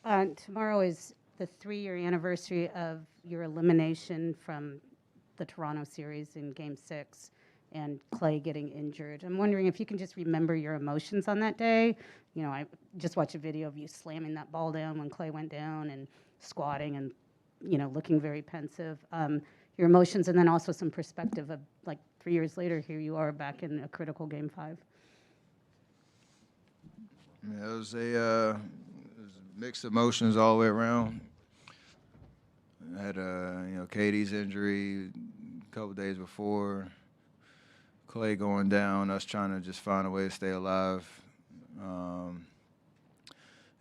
Tomorrow is the 3-year anniversary of your elimination from the Toronto series in Game 6 and Clay getting injured. I'm wondering if you can just remember your emotions on that day. You know, I just watched a video of you slamming that ball down when Clay went down and squatting and, you know, looking very pensive. Your emotions, and then also some perspective of, like, 3 years later, here you are back in a critical Game 5. Yeah, it was mixed emotions all the way around. I had Katie's injury a couple days before, Clay going down, us trying to just find a way to stay alive. Um,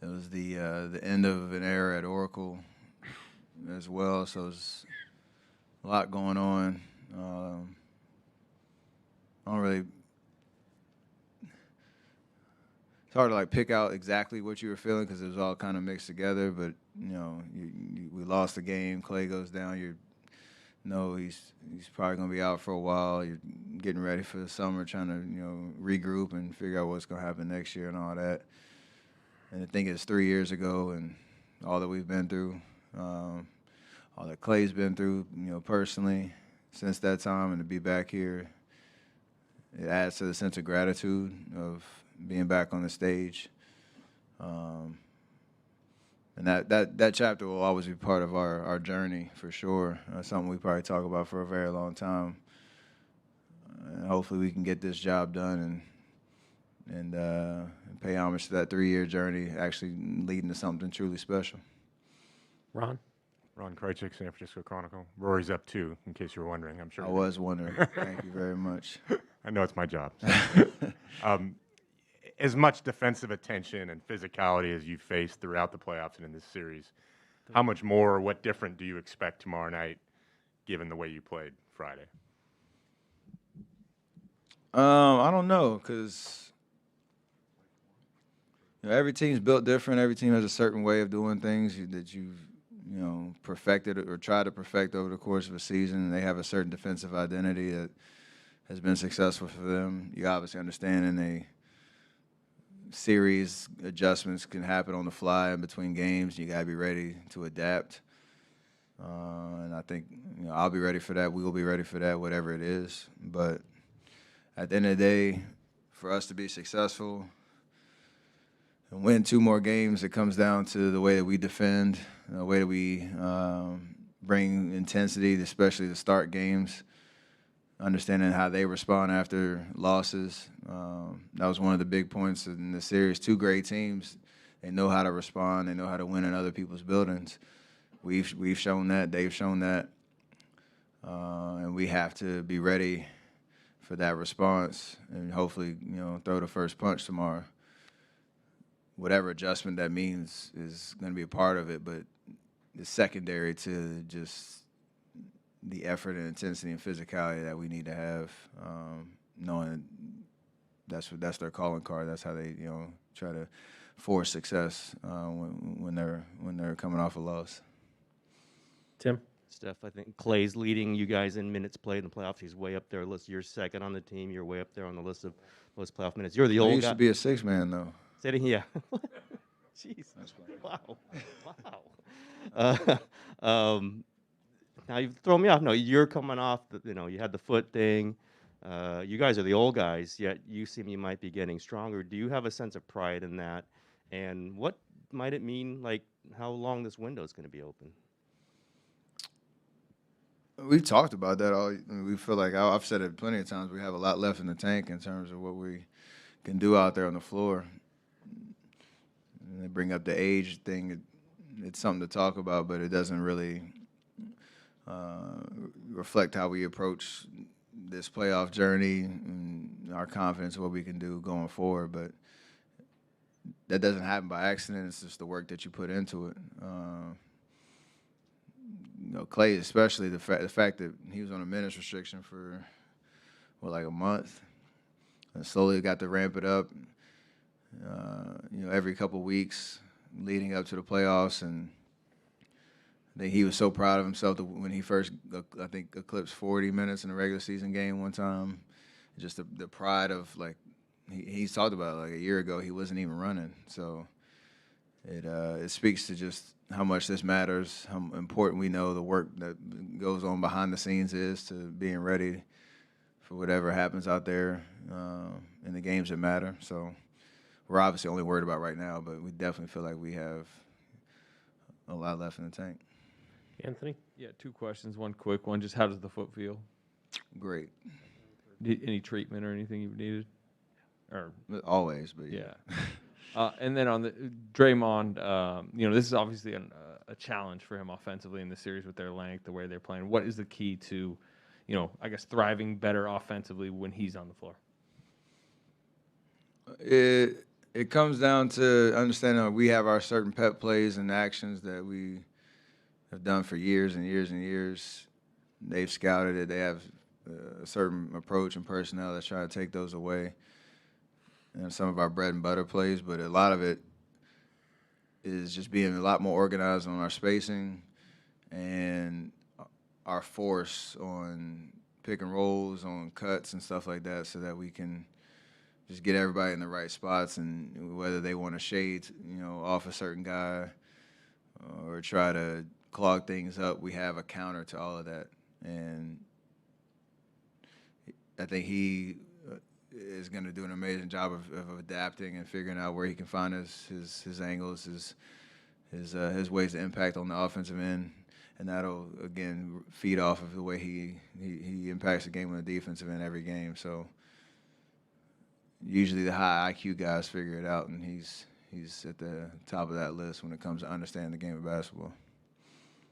it was the end of an era at Oracle as well, so there's a lot going on. I don't really. It's hard to like pick out exactly what you were feeling because it was all kind of mixed together. But we lost the game. Clay goes down. He's probably gonna be out for a while. You're getting ready for the summer, trying to regroup and figure out what's gonna happen next year and all that. And I think it's 3 years ago, and all that we've been through, all that Clay's been through, personally since that time, and to be back here, it adds to the sense of gratitude of being back on the stage. And that chapter will always be part of our journey for sure. Something we probably talk about for a very long time. And hopefully we can get this job done and pay homage to that 3-year journey, actually leading to something truly special. Ron? Ron Krychek, San Francisco Chronicle. Rory's up too, in case you were wondering. I'm sure. I was wondering. Thank you very much. I know it's my job. As much defensive attention and physicality as you faced throughout the playoffs and in this series, how much more or what different do you expect tomorrow night, given the way you played Friday? I don't know, because every team's built different. Every team has a certain way of doing things that you've perfected or tried to perfect over the course of a season. And they have a certain defensive identity that has been successful for them. You obviously understand in a series, adjustments can happen on the fly in between games. You got to be ready to adapt. And I think I'll be ready for that. We will be ready for that, whatever it is. But at the end of the day, for us to be successful and win 2 more games, it comes down to the way that we defend, the way that we bring intensity, especially to start games, understanding how they respond after losses. That was one of the big points in the series. 2 great teams. They know how to respond. They know how to win in other people's buildings. We've shown that. They've shown that. And we have to be ready for that response and hopefully, throw the first punch tomorrow. Whatever adjustment that means is going to be a part of it, but it's secondary to just the effort and intensity and physicality that we need to have, knowing that's their calling card. That's how they try to force success when they're coming off a loss. Tim? Steph, I think Clay's leading you guys in minutes played in the playoffs. He's way up there. You're second on the team. You're way up there on the list of most playoff minutes. You're the I old used guy. to be a 6-man though. Yeah. Jeez. Wow. Wow. Now you've thrown me off. No, you're coming off. You had the foot thing. You guys are the old guys, yet you might be getting stronger. Do you have a sense of pride in that? And what might it mean, like how long this window is going to be open? We've talked about that. We feel like I've said it plenty of times. We have a lot left in the tank in terms of what we can do out there on the floor. And they bring up the age thing. It's something to talk about, but it doesn't really reflect how we approach this playoff journey and our confidence in what we can do going forward. But that doesn't happen by accident. It's just the work that you put into it. Clay, especially the fact that he was on a minutes restriction for like a month, and slowly got to ramp it up. Every couple weeks leading up to the playoffs, and I think he was so proud of himself that when he first, I think, eclipsed 40 minutes in a regular season game one time. Just the pride of, like, he's talked about it, like a year ago he wasn't even running. So it speaks to just how much this matters, how important we know the work that goes on behind the scenes is to being ready for whatever happens out there in the games that matter. So we're obviously only worried about right now, but we definitely feel like we have a lot left in the tank. Anthony? Yeah, 2 questions. One quick one. Just how does the foot feel? Great. Any treatment or anything you've needed? Or Always, but yeah. and then on the Draymond, this is obviously a challenge for him offensively in the series with their length, the way they're playing. What is the key to, I guess, thriving better offensively when he's on the floor? It comes down to understanding that we have our certain pep plays and actions that we have done for years and years and years. They've scouted it. They have a certain approach and personnel that's trying to take those away. And some of our bread and butter plays, but a lot of it is just being a lot more organized on our spacing and our force on pick and rolls, on cuts and stuff like that, so that we can just get everybody in the right spots, and whether they want to shade, off a certain guy or try to clog things up, we have a counter to all of that. And I think he is going to do an amazing job of adapting and figuring out where he can find his angles, his ways to impact on the offensive end, and that'll again feed off of the way he impacts the game on the defensive end every game. So usually the high IQ guys figure it out, and he's at the top of that list when it comes to understanding the game of basketball.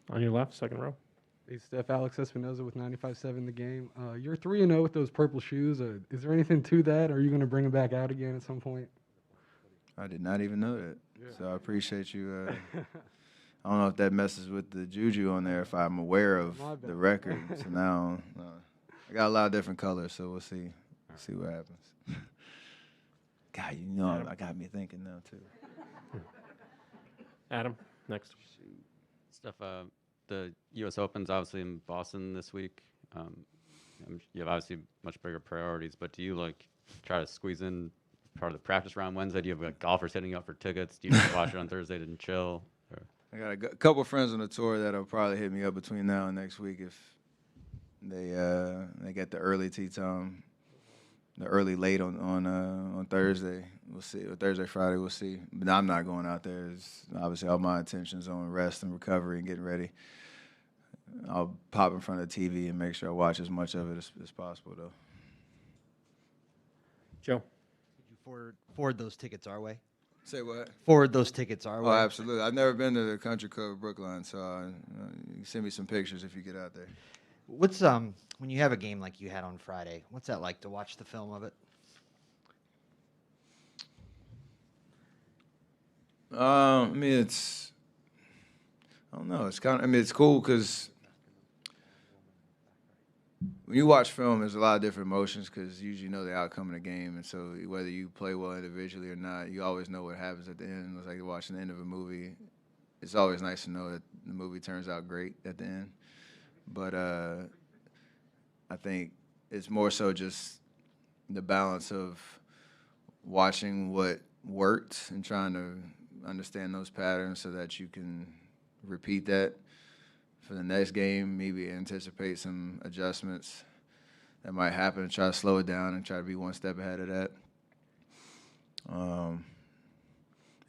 On your left, second row. Hey, Steph, Alex Espinoza with 95.7 The Game. You're 3-0 with those purple shoes. Is there anything to that? Are you going to bring them back out again at some point? I did not even know that. Yeah. So I appreciate you. I don't know if that messes with the juju on there, if I'm aware of the record. So now I got a lot of different colors, so we'll see. See what happens. God, I got me thinking now, too. Adam, next. Stuff. The U.S. Open's obviously in Boston this week. You have obviously much bigger priorities, but do you try to squeeze in part of the practice round Wednesday? Do you have golfers hitting you up for tickets? Do you just watch it on Thursday and chill? Or? I got a couple friends on the tour that'll probably hit me up between now and next week if they get the early tee time, the early late on Thursday. We'll see. Or Thursday, Friday, we'll see. But I'm not going out there. Obviously, all my attention's on rest and recovery and getting ready. I'll pop in front of the TV and make sure I watch as much of it as possible, though. Joe. Could you forward those tickets our way? Say what? Forward those tickets our way. Oh, absolutely. I've never been to the Country Club of Brookline, so you can send me some pictures if you get out there. What's when you have a game like you had on Friday? What's that like to watch the film of it? I mean, I don't know. It's cool because when you watch film, there's a lot of different emotions because you usually know the outcome of the game. And so whether you play well individually or not, you always know what happens at the end. It's like watching the end of a movie. It's always nice to know that the movie turns out great at the end. But I think it's more so just the balance of watching what worked and trying to understand those patterns so that you can repeat that for the next game, maybe anticipate some adjustments that might happen and try to slow it down and try to be one step ahead of that.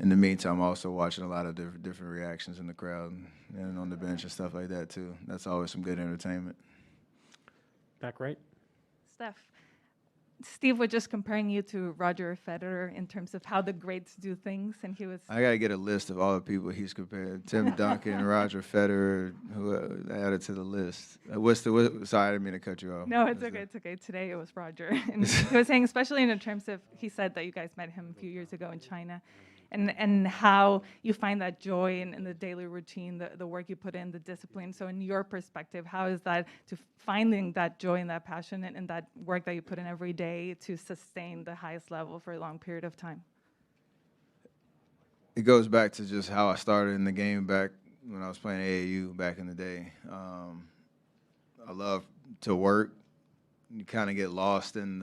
In the meantime, I'm also watching a lot of different reactions in the crowd and on the bench and stuff like that, too. That's always some good entertainment. Back right. Steve was just comparing you to Roger Federer in terms of how the greats do things, and he was. I got to get a list of all the people he's compared. Tim Duncan, Roger Federer, who added to the list. Sorry, I didn't mean to cut you off. No, it's okay. It's okay. Today it was Roger, and he was saying, especially in terms of, he said that you guys met him a few years ago in China, and how you find that joy in the daily routine, the work you put in, the discipline. So in your perspective, how is that to finding that joy and that passion and that work that you put in every day to sustain the highest level for a long period of time? It goes back to just how I started in the game back when I was playing AAU back in the day. I love to work. You kind of get lost in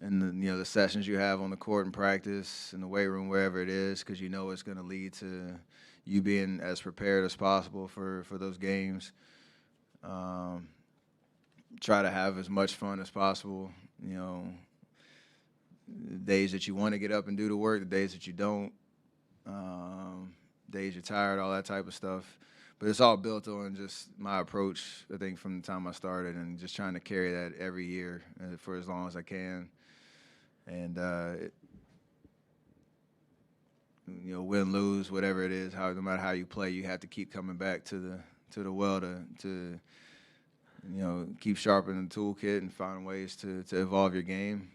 and the sessions you have on the court and practice in the weight room, wherever it is, because you know it's going to lead to you being as prepared as possible for those games. Try to have as much fun as possible. The days that you want to get up and do the work, the days that you don't, days you're tired, all that type of stuff. But it's all built on just my approach, I think, from the time I started, and just trying to carry that every year for as long as I can. And, win, lose, whatever it is, no matter how you play, you have to keep coming back to the well to keep sharpening the toolkit and find ways to evolve your game.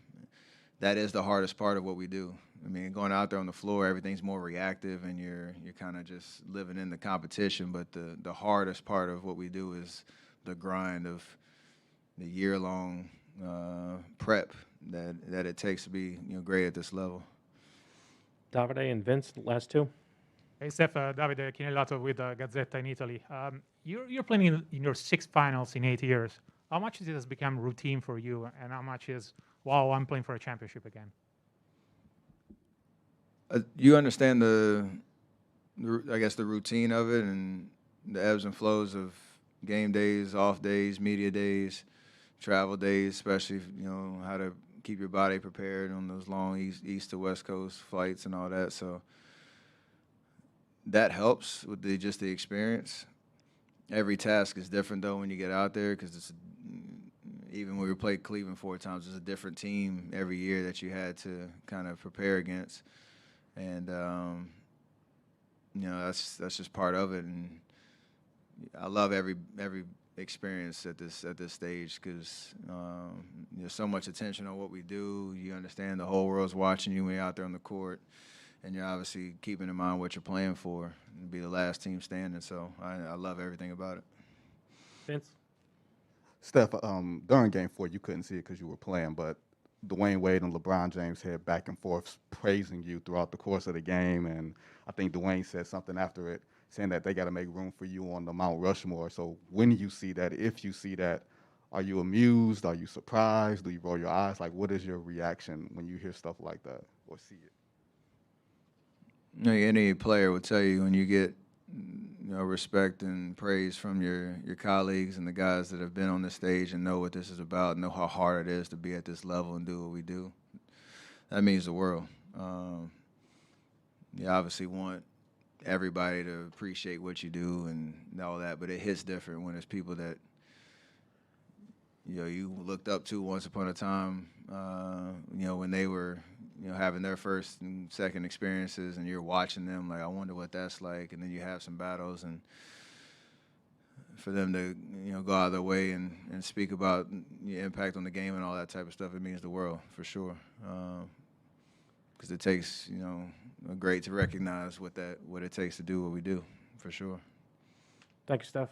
That is the hardest part of what we do. I mean, going out there on the floor, everything's more reactive, and you're kind of just living in the competition. But the hardest part of what we do is the grind of the year-long prep that it takes to be great at this level. Davide and Vince, last two. Hey, Steph, Davide Chinellato with Gazzetta in Italy. You're playing in your 6 finals in 8 years. How much has it become routine for you, and how much is, wow, I'm playing for a championship again? You understand the routine of it and the ebbs and flows of game days, off days, media days, travel days, especially, how to keep your body prepared on those long east to west coast flights and all that. So that helps with just the experience. Every task is different, though, when you get out there, because even when we played Cleveland 4 times, it's a different team every year that you had to kind of prepare against. And, that's just part of it. And I love every experience at this stage, because there's so much attention on what we do. You understand the whole world's watching you when you're out there on the court, and you're obviously keeping in mind what you're playing for, and be the last team standing. So I love everything about it. Vince? Steph, during Game 4, you couldn't see it because you were playing, but Dwayne Wade and LeBron James had back and forth praising you throughout the course of the game, and I think Dwayne said something after it, saying that they got to make room for you on the Mount Rushmore. So when you see that, if you see that, are you amused? Are you surprised? Do you roll your eyes? Like, what is your reaction when you hear stuff like that or see it? Any player will tell you when you get respect and praise from your colleagues and the guys that have been on this stage and know what this is about, know how hard it is to be at this level and do what we do. That means the world. You obviously want everybody to appreciate what you do and all that, but it hits different when it's people that you looked up to once upon a time, when they were having their first and second experiences, and you're watching them like, I wonder what that's like, and then you have some battles, and for them to go out of their way and speak about the impact on the game and all that type of stuff, it means the world for sure, because it takes great to recognize what it takes to do what we do, for sure. Thank you, Steph.